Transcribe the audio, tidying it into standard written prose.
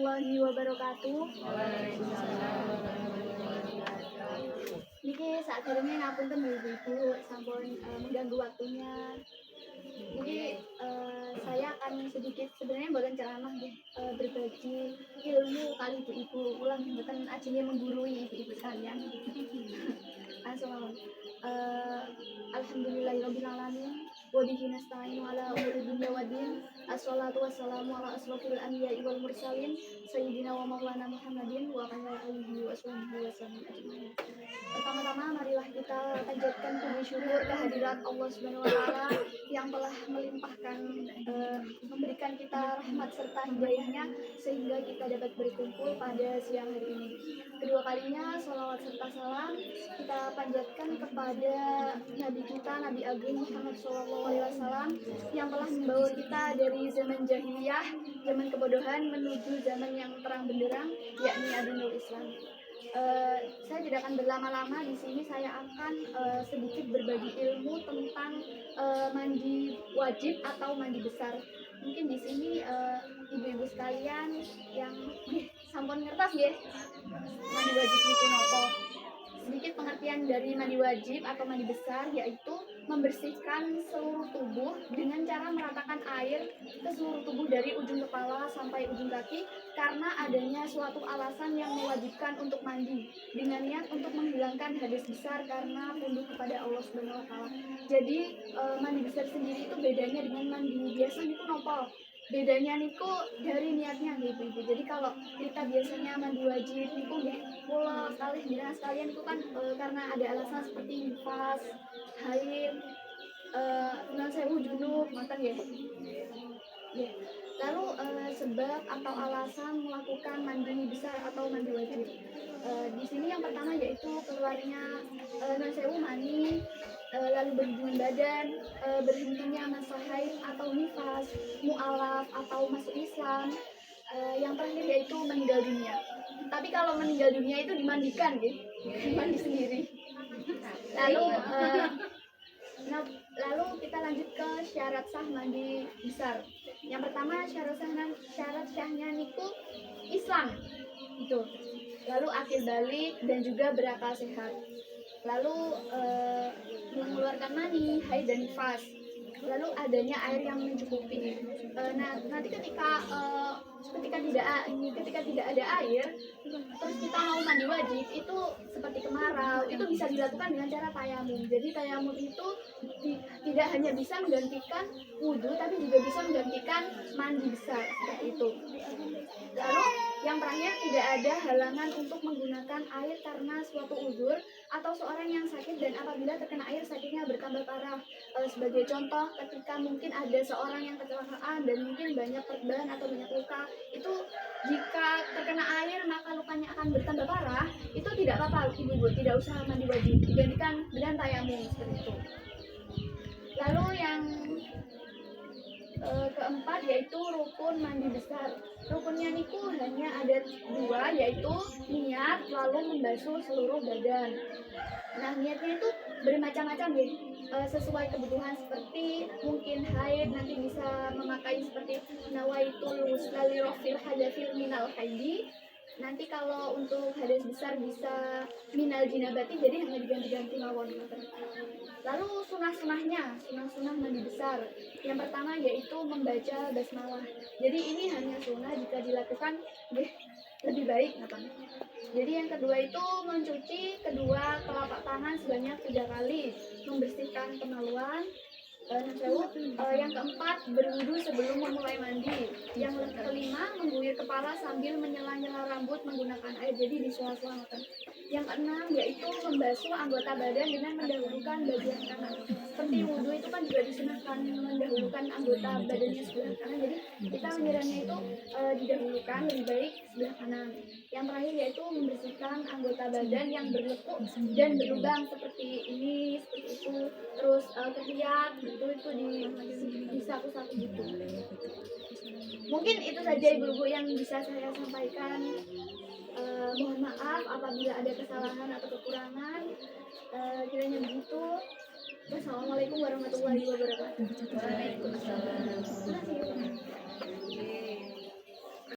warahmatullahi wabarakatuh. Niki saat ini ngapunten ibu-ibu sampun mengganggu waktunya. Jadi saya akan sedikit sebenarnya bukan ceramah berbagi ilmu kali ibu-ibu ulang bukan ajine menggurui ibu-ibu sekalian. Langsung alhamdulillahirabbil alamin wa bihi nasta'inu ala umuri dunya waddin. Assalatu wassalamu ala asrofil anbiya'i wal mursalin sayyidina wa maulana Muhammadin wa ala alihi wa sahbihi wasallam ajmain. Pertama-tama marilah kita panjatkan puji syukur kehadirat Allah Subhanahu wa taala yang telah melimpahkan memberikan kita rahmat serta hidayahnya sehingga kita dapat berkumpul pada siang hari ini. Kedua kalinya salawat serta salam kita panjatkan kepada Nabi kita, Nabi Agung Muhammad SAW yang telah membawa kita dari zaman jahiliyah, zaman kebodohan menuju zaman yang terang benderang, yakni Adinul Islam. Saya tidak akan berlama-lama di sini. Saya akan sedikit berbagi ilmu tentang mandi wajib atau mandi besar. Mungkin di sini ibu-ibu sekalian yang sampun ngertas ya mandi wajib niku napa. Sedikit pengertian dari mandi wajib atau mandi besar yaitu membersihkan seluruh tubuh dengan cara meratakan air ke seluruh tubuh dari ujung kepala sampai ujung kaki karena adanya suatu alasan yang mewajibkan untuk mandi dengan niat untuk menghilangkan hadas besar karena tunduk kepada Allah Subhanahu wa taala. Jadi mandi besar sendiri itu bedanya dengan mandi biasa niku napa? Bedanya niku dari niatnya ibu-ibu. Jadi kalau kita biasanya mandi wajib niku nggih kula jenengan sekalian itu kan karena ada alasan seperti nifas, haid, non sewu junub ngoten nggih. Nggih. Lalu sebab atau alasan melakukan mandi besar atau mandi wajib. Di sini yang pertama yaitu keluarnya non sewu mani, lalu berhubungan badan, berhentinya masa haid atau nifas, mu'alaf atau masuk Islam. Yang terakhir yaitu meninggal dunia. Tapi kalau meninggal dunia itu dimandikan gitu, mandi sendiri. Lalu kita lanjut ke syarat sah mandi besar. Yang pertama syarat sahnya niku Islam itu. Lalu akil balik dan juga berakal sehat. Lalu mengeluarkan mani, haid dan nifas. Lalu adanya air yang mencukupi. Nanti ketika tidak ada air, terus kita mau mandi wajib itu seperti kemarau, itu bisa dilakukan dengan cara tayamum. Jadi tayamum itu tidak hanya bisa menggantikan wudhu, tapi juga bisa menggantikan mandi besar seperti itu. Lalu yang terakhir tidak ada halangan untuk menggunakan air karena suatu uzur atau seorang yang sakit dan apabila terkena air sakitnya bertambah parah. Sebagai contoh ketika mungkin ada seorang yang kecelakaan dan mungkin banyak perban atau banyak luka, itu jika terkena air maka lukanya akan bertambah parah, itu tidak apa-apa ibu-ibu, tidak usah mandi wajib, digantikan dengan tayamum seperti itu. Lalu yang keempat yaitu rukun mandi besar. Rukunnya niku hanya ada dua, yaitu niat lalu membasuh seluruh badan. Nah niatnya itu bermacam-macam ya, sesuai kebutuhan seperti mungkin haid nanti bisa memakai seperti nawaitul ghusla li rafil hadathil minal haidi. Nanti kalau untuk hadas besar bisa minal jinabati, jadi hanya diganti-ganti mawon. Lalu sunah mandi besar. Yang pertama yaitu membaca basmalah. Jadi ini hanya sunnah jika dilakukan lebih baik. Jadi yang kedua itu mencuci kedua telapak tangan sebanyak 3 kali, membersihkan kemaluan. Yang keempat berwudu sebelum memulai mandi. Yang kelima mengguyur kepala sambil menyela-nyela rambut menggunakan air, jadi di sela-sela. Yang keenam yaitu membasuh anggota badan dengan mendahulukan bagian kanan. Seperti wudu itu kan juga disunahkan mendahulukan anggota badannya sebelah kanan, jadi kita menyiramnya itu didahulukan lebih baik sebelah kanan. Yang terakhir yaitu membersihkan anggota badan yang berlekuk dan berlubang seperti ini, seperti itu, terus ketiak itu di saku-saku gitu. Mungkin itu saja ibu-ibu yang bisa saya sampaikan. Mohon maaf apabila ada kesalahan atau kekurangan. Kiranya begitu. Wassalamualaikum warahmatullahi wabarakatuh. Waalaikumsalam.